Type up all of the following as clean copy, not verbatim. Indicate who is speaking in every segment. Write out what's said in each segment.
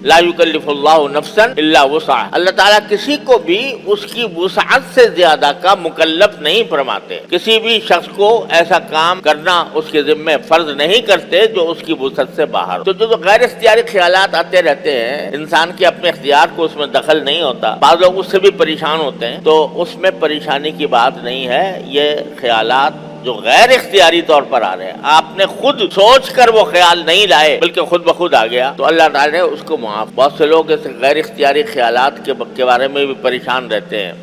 Speaker 1: لا युकल्लिफुल्लाहु नफ्सन इल्ला वुसअहा। अल्लाह ताला किसी को भी उसकी वुसअत से ज्यादा का मुकल्लफ नहीं फरमाते। किसी भी शख्स को ऐसा काम करना उसके जिम्मे फर्ज नहीं करते जो उसकी वुसअत से बाहर। तो जो गैर इख्तियारी ख्यालात आते रहते हैं, इंसान के अपने इख्तियार को उसमें दखल नहीं होता, बाद लोग उससे भी परेशान होते हैं, तो उसमें परेशानी की बात नहीं है। ये ख्यालात जो गैर इख्तियारी तौर पर आ रहे हैं, आपने खुद सोच कर वो ख्याल नहीं लाए बल्कि खुद ब खुद आ गया, तो अल्लाह ताला ने उसको माफ। बहुत से लोग ऐसे गैर इख्तियारी ख्यालात के बारे में भी परेशान रहते हैं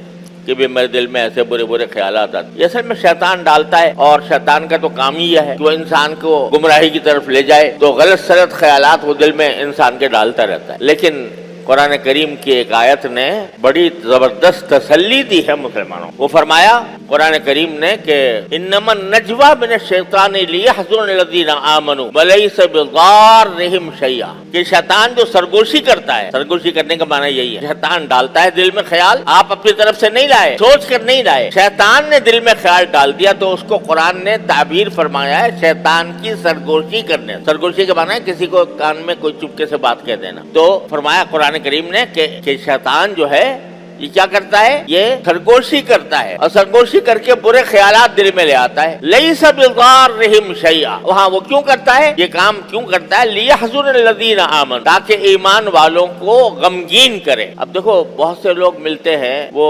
Speaker 1: कि भी मेरे दिल में ऐसे बुरे बुरे ख्यालात आते हैं। ये असल में शैतान डालता है, और शैतान का तो काम ही यह है कि वो इंसान को गुमराही की तरफ ले जाए, तो गलत सलत ख्यालात वो दिल में इंसान के डालता रहता है। लेकिन कुरान करीम की एक आयत ने बड़ी जबरदस्त तसल्ली दी है मुसलमानों। वो फरमाया कुरान करीम ने कि इन्नमन नजवा मिन शैतानी लियहज़ुनल्लज़ीना आमनू वलैसा बिज़ारिहिम शैआ, कि शैतान जो सरगोशी करता है, सरगोशी करने का माना यही है, शैतान डालता है दिल में ख्याल, आप अपनी तरफ से नहीं लाए, सोच कर नहीं लाए, शैतान ने दिल में ख्याल डाल दिया, तो उसको कुरान ने ताबीर फरमाया है शैतान की सरगोशी करने। सरगोशी का माना है किसी को कान में कोई चुपके से बात कह देना। तो फरमाया कुरान करीम ने कि शैतान जो है ये क्या करता है, ये सरगोशी करता है, और सरगोशी करके बुरे ख्यालात दिल में ले आता है। लैसा बिज़ारिहिम शैआ, वहाँ वो क्यों करता है, ये काम क्यों करता है, लियहज़ुनल्लज़ीना आमनू, ताकि ईमान वालों को गमगीन करे। अब देखो बहुत से लोग मिलते हैं, वो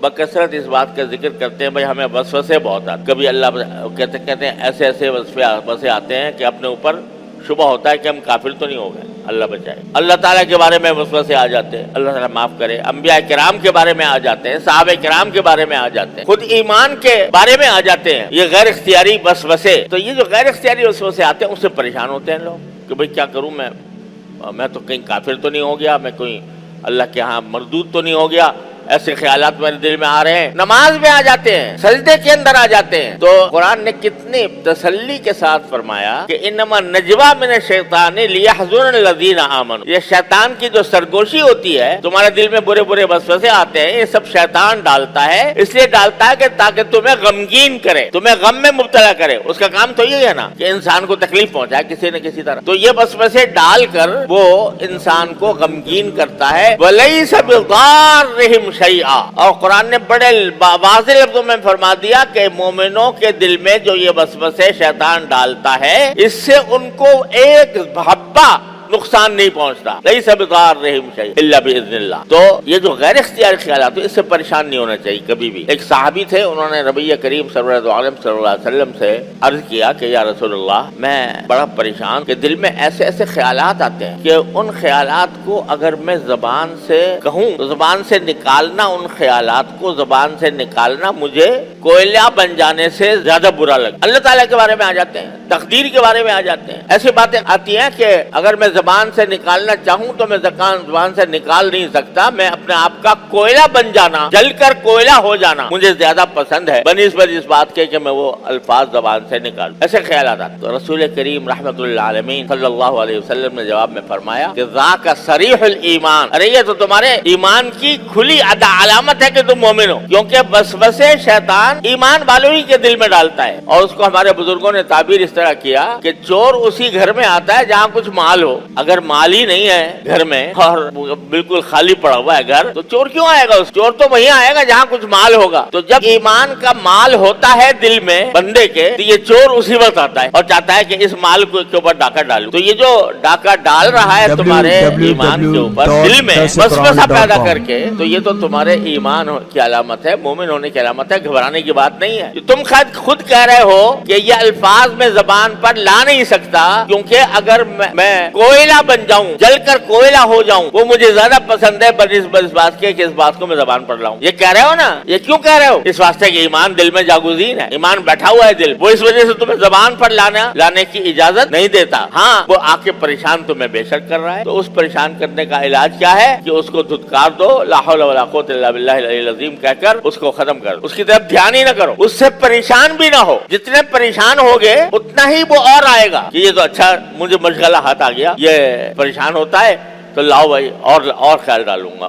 Speaker 1: बकसरत इस बात का जिक्र करते हैं, भाई हमें वसवसे बहुत आते, कभी अल्लाह कहते हैं ऐसे ऐसे वसवे आते हैं कि अपने ऊपर शुबह होता है कि हम काफिर तो नहीं हो गए, अल्लाह बचाए। अल्लाह ताला के बारे में वसवसे आ जाते हैं, अल्लाह ताला माफ करे। अंबिया किराम के बारे में आ जाते हैं, सहाबे किराम के बारे में आ जाते हैं, खुद ईमान के बारे में आ जाते हैं। ये गैर इख्तियारी वसवसे, तो ये जो गैर इख्तियारी वसवसे आते हैं उससे परेशान होते हैं लोग कि भाई क्या करूं मैं तो कहीं काफिर तो नहीं हो गया, मैं कोई अल्लाह के यहाँ मरदूद तो नहीं हो गया, ऐसे ख्यालात मेरे दिल में आ रहे हैं। नमाज में आ जाते हैं, सजदे के अंदर आ जाते हैं, तो कुरान ने कितनी तसल्ली के साथ फरमाया कि इन्नमा नजवा मिन शैतानी लियहज़ुनल्लज़ीना आमनू, ये शैतान की जो सरगोशी होती है, तुम्हारे दिल में बुरे बुरे वसवसे आते हैं, ये सब शैतान डालता है। इसलिए डालता है कि ताकि तुम्हें गमगीन करे, तुम्हें गम में मुब्तला करे। उसका काम तो यही है ना कि इंसान को तकलीफ पहुंचाए किसी न किसी तरह। तो ये वसवसे डालकर वो इंसान को गमगीन करता है। वलैसा बिज़ारिहिम शैआ, और कुरान ने बड़े वाज़ेह लफ्ज़ों में फरमा दिया कि मोमिनों के दिल में जो ये वसवसे शैतान डालता है, इससे उनको एक हब्बा नुकसान नहीं पहुंचता। लैसा बिज़ारिहिम शैअ इल्ला बिइज़्निल्लाह। तो ये जो गैर इख्तियारी ख्यालात है, इससे परेशान नहीं होना चाहिए कभी भी। एक सहाबी थे, उन्होंने नबी करीम सल्लल्लाहु अलैहि वसल्लम से अर्ज किया कि या रसूलल्लाह, मैं बड़ा परेशान कि दिल में ऐसे ऐसे ख्यालात आते हैं कि उन ख्यालात को अगर मैं जबान से कहूँ तो जबान से निकालना, उन ख्यालात को जबान से निकालना मुझे कोयला बन जाने से ज्यादा बुरा लगा। अल्लाह ताला के बारे में आ जाते हैं, तकदीर के बारे में आ जाते हैं, ऐसी बातें आती हैं कि अगर मैं जबान से निकालना चाहूं तो मैं जबान से निकाल नहीं सकता, मैं अपने आप का कोयला बन जाना, जलकर कोयला हो जाना मुझे ज्यादा पसंद है बनिस्बत इस बात के कि मैं वो अल्फाज जबान से निकालूं। ऐसे ख्यालात आते। तो रसूल करीम रहमतुल्लिल आलमीन सल्लल्लाहु अलैहि वसल्लम ने जवाब में फरमाया कि ज़ाका सरीहुल ईमान, अरे ये तो तुम्हारे ईमान की खुली अलामत है कि तुम मोमिन हो, क्योंकि वसवसे शैतान ईमान वालों ही के दिल में डालता है। और उसको हमारे बुजुर्गों ने ताबीर इस तरह किया कि चोर उसी घर में आता है जहाँ कुछ माल हो। अगर माल ही नहीं है घर में और बिल्कुल खाली पड़ा हुआ है घर, तो चोर क्यों आएगा? उस चोर तो वहीं आएगा जहाँ कुछ माल होगा। तो जब ईमान का माल होता है दिल में बंदे के, तो ये चोर उसी वक्त आता है और चाहता है कि इस माल के ऊपर डाका डालूं। तो ये जो डाका डाल रहा है तुम्हारे ईमान के ऊपर दिल में वसवसा पैदा करके, तो ये तो तुम्हारे ईमान की अलामत है, मोमिन होने की अलामत है, घबराने की बात नहीं है। तुम खुद कह रहे हो कि ये अल्फाज में जबान पर ला नहीं सकता, क्योंकि अगर मैं कोयला बन जाऊं, जलकर कोयला हो जाऊं, वो मुझे ज्यादा पसंद है बनिस्बत इस बात के कि इस बात को मैं जबान पर लाऊं। ये कह रहे हो ना, ये क्यों कह रहे हो? इस वास्ते कि ईमान दिल में जागुज़ीन है, ईमान बैठा हुआ है दिल, वो इस वजह से तुम्हें जबान पर लाने की इजाजत नहीं देता। हाँ, वो आके परेशान तुम्हें बेशक कर रहा है, तो उस परेशान करने का इलाज क्या है कि उसको धुतकार दो, ला हौला वला कुव्वता इल्ला बिल्लाहिल अलिय्यिल अज़ीम कहकर उसको खत्म कर दो, उसकी तरफ ध्यान ही न करो, उससे परेशान भी ना हो। जितने परेशान होगे उतना ही वो और आएगा कि ये तो अच्छा मुझे मशगला हाथ आ गया, ये परेशान होता है, تو لاؤ بھائی اور خیال ڈالوں گا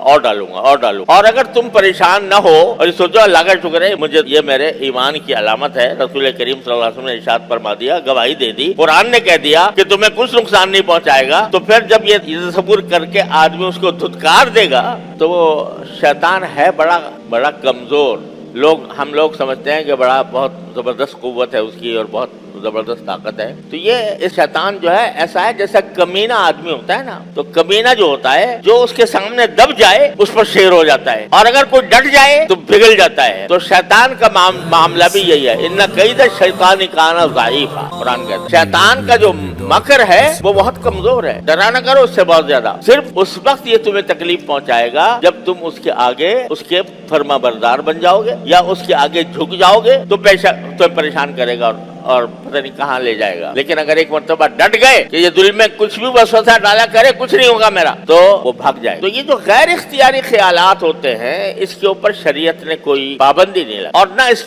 Speaker 1: اور اگر تم پریشان نہ ہو اور یہ سوچو اللہ کا شکر ہے مجھے یہ میرے ایمان کی علامت ہے، رسول کریم صلی اللہ علیہ وسلم نے ارشاد فرما دیا، گواہی دے دی، قرآن نے کہہ دیا کہ تمہیں کچھ نقصان نہیں پہنچائے گا، تو پھر جب یہ تصور کر کے آدمی اس کو دھتکار دے گا تو وہ شیطان ہے بڑا کمزور، ہم لوگ سمجھتے ہیں کہ بہت زبردست قوت ہے اس کی اور بہت زبردست طاقت ہے. تو یہ اس شیطان جو ہے ایسا ہے جیسا کمینہ آدمی ہوتا ہے نا، تو کمینہ جو ہوتا ہے جو اس کے سامنے دب جائے اس پر شیر ہو جاتا ہے، اور اگر کوئی ڈٹ جائے تو پگھل جاتا ہے. تو شیطان کا معاملہ بھی یہی ہے، ان کید الشیطان کان ضعیفا. قرآن کہتا ہے شیطان کا جو مکر ہے وہ بہت کمزور ہے، ڈرا نہ کرو اس سے بہت زیادہ. صرف اس وقت یہ تمہیں تکلیف پہنچائے گا جب تم اس کے آگے اس کے فرما بردار بن جاؤ گے یا اس کے آگے جھک جاؤ گے تو پریشان کرے گا اور پتہ نہیں کہاں لے جائے گا. لیکن اگر ایک مرتبہ ڈٹ گئے کہ یہ دل میں کچھ بھی وسوسہ ڈالا کرے کچھ نہیں ہوگا میرا، تو وہ بھاگ جائے. تو یہ جو غیر اختیاری خیالات ہوتے ہیں اس کے اوپر شریعت نے کوئی پابندی نہیں لگا، اور نہ اس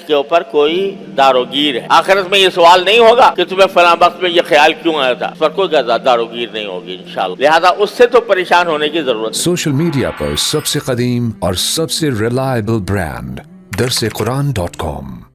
Speaker 1: کے اوپر کوئی داروگیر ہے. آخرت میں یہ سوال نہیں ہوگا کہ تمہیں فلاں وقت میں یہ خیال کیوں آیا تھا، اس پر کوئی داروگیر نہیں ہوگی انشاءاللہ. لہذا اس سے تو پریشان ہونے کی ضرورت.
Speaker 2: سوشل میڈیا پر سب سے قدیم اور سب سے ریلائبل برانڈ درسقرآن.com